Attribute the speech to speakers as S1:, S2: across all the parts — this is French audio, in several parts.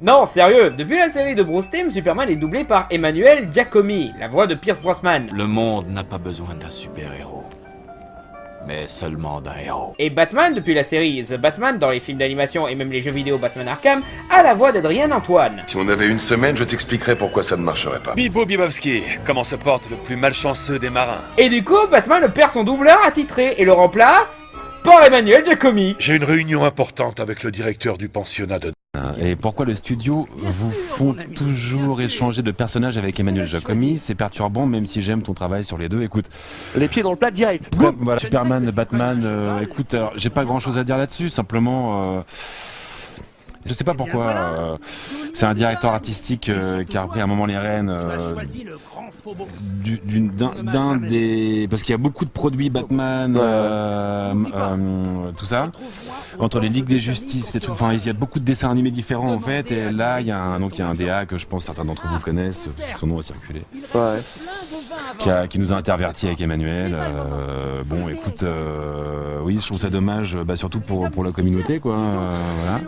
S1: Non, sérieux, depuis la série de Bruce Timm, Superman est doublé par Emmanuel Giacomi, la voix de Pierce Brosnan.
S2: Le monde n'a pas besoin d'un super-héros, mais seulement d'un héros.
S1: Et Batman, depuis la série The Batman, dans les films d'animation et même les jeux vidéo Batman Arkham, a la voix d'Adrien Antoine.
S3: Si on avait une semaine, je t'expliquerais pourquoi ça ne marcherait pas.
S4: Bibo Bibowski, comment se porte le plus malchanceux des marins?
S1: Et du coup, Batman perd son doubleur attitré et le remplace par Emmanuel Giacomi.
S5: J'ai une réunion importante avec le directeur du pensionnat de...
S6: Et pourquoi le studio vous font toujours échanger de personnages avec Emmanuel Giacomi? C'est perturbant, même si j'aime ton travail sur les deux. Écoute,
S7: Les pieds dans le plat direct.
S6: voilà, Superman, Batman, écoute, alors, j'ai pas grand chose à dire là-dessus, simplement... je sais pas pourquoi, c'est un directeur artistique qui a repris à un moment les rênes d'un des... Parce qu'il y a beaucoup de produits Batman, tout ça, entre les Ligues des Justices, et tout, enfin il y a beaucoup de dessins animés différents en fait, et là il y a un DA que je pense certains d'entre vous connaissent, son nom a circulé, qui nous a intervertis avec Emmanuel. Bon écoute, oui je trouve ça dommage, surtout pour la communauté quoi, voilà.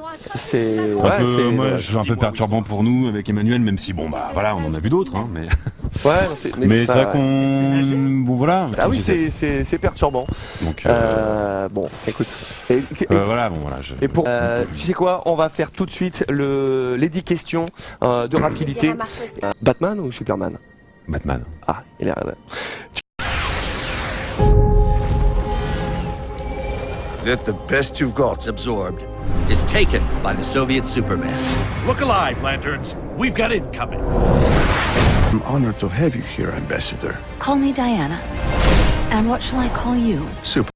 S6: Moi, je suis un peu perturbant pour nous avec Emmanuel, même si bon voilà, on en a vu d'autres, hein, mais.
S7: Ouais,
S6: mais c'est vrai qu'on. Bon voilà.
S7: Ah oui, c'est perturbant.
S6: Donc.
S7: Bon, écoute.
S6: Voilà.
S7: Et pour, tu sais quoi, on va faire tout de suite les 10 questions de rapidité. Batman ou Superman?
S6: Batman.
S7: Ah, il est.
S3: That the best you've got.
S8: Absorbed is taken by the Soviet Superman.
S5: Look alive, Lanterns. We've got incoming.
S3: I'm honored to have you here, Ambassador.
S9: Call me Diana. And what shall I call you?
S3: Super.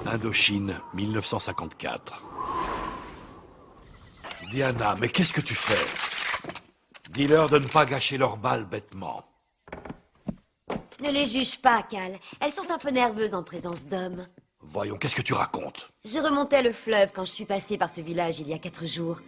S5: Indochine, 1954. Diana, mais qu'est-ce que tu fais? Dis-leur de ne pas gâcher leurs balles bêtement.
S10: Ne les juge pas, Cal. Elles sont un peu nerveuses en présence d'hommes.
S5: Voyons, qu'est-ce que tu racontes?
S10: Je remontais le fleuve quand je suis passée par ce village il y a 4 jours.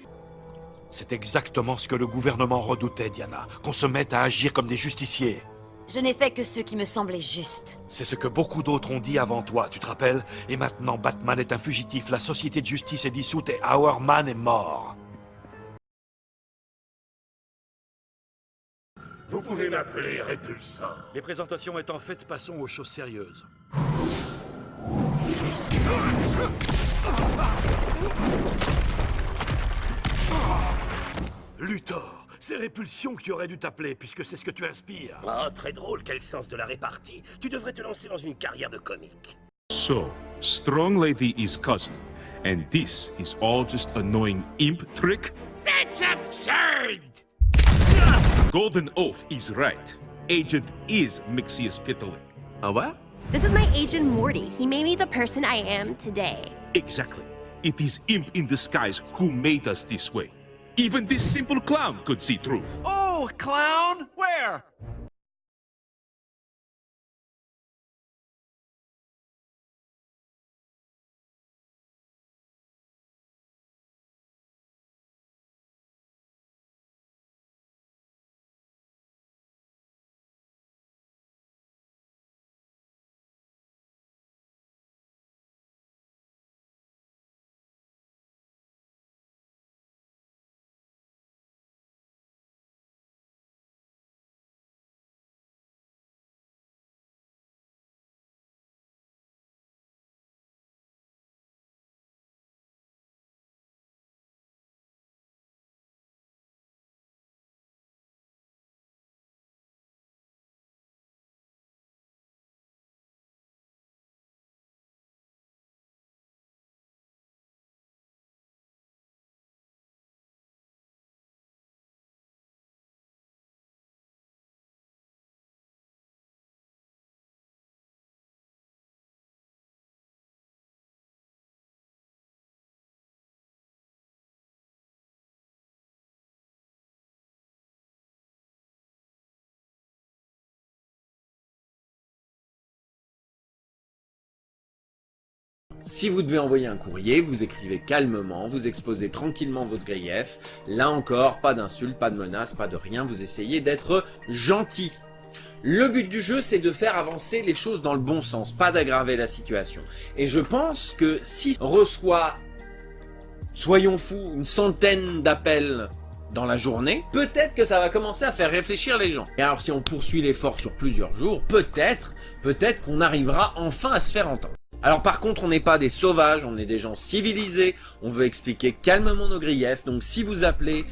S5: C'est exactement ce que le gouvernement redoutait, Diana. Qu'on se mette à agir comme des justiciers.
S10: Je n'ai fait que ce qui me semblait juste.
S5: C'est ce que beaucoup d'autres ont dit avant toi, tu te rappelles? Et maintenant, Batman est un fugitif, la société de justice est dissoute et Our Man est mort.
S11: Vous pouvez m'appeler Répulsant.
S5: Les présentations étant faites, passons aux choses sérieuses. Luthor, c'est Répulsion qui aurait dû t'appeler, puisque c'est ce que tu inspires.
S11: Ah, très drôle, quel sens de la répartie. Tu devrais te lancer dans une carrière de comique.
S12: So, Strong Lady is cousin, and this is all just annoying imp trick?
S11: That's absurd!
S12: Golden Oath is right. Agent is Mixius Pitalik.
S8: What?
S13: This is my agent Morty. He made me the person I am today.
S12: Exactly. It is imp in disguise who made us this way. Even this simple clown could see truth.
S8: Oh, clown? Where?
S14: Si vous devez envoyer un courrier, vous écrivez calmement, vous exposez tranquillement votre grief. Là encore, pas d'insultes, pas de menaces, pas de rien, vous essayez d'être gentil. Le but du jeu, c'est de faire avancer les choses dans le bon sens, pas d'aggraver la situation. Et je pense que si on reçoit, soyons fous, une centaine d'appels dans la journée, peut-être que ça va commencer à faire réfléchir les gens. Et alors si on poursuit l'effort sur plusieurs jours, peut-être qu'on arrivera enfin à se faire entendre. Alors par contre, on n'est pas des sauvages, on est des gens civilisés, on veut expliquer calmement nos griefs, donc si vous appelez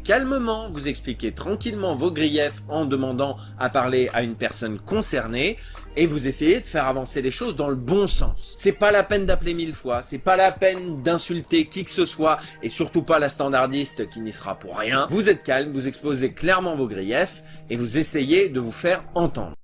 S14: calmement, vous expliquez tranquillement vos griefs en demandant à parler à une personne concernée, et vous essayez de faire avancer les choses dans le bon sens. C'est pas la peine d'appeler 1000 fois, c'est pas la peine d'insulter qui que ce soit, et surtout pas la standardiste qui n'y sera pour rien. Vous êtes calme, vous exposez clairement vos griefs, et vous essayez de vous faire entendre.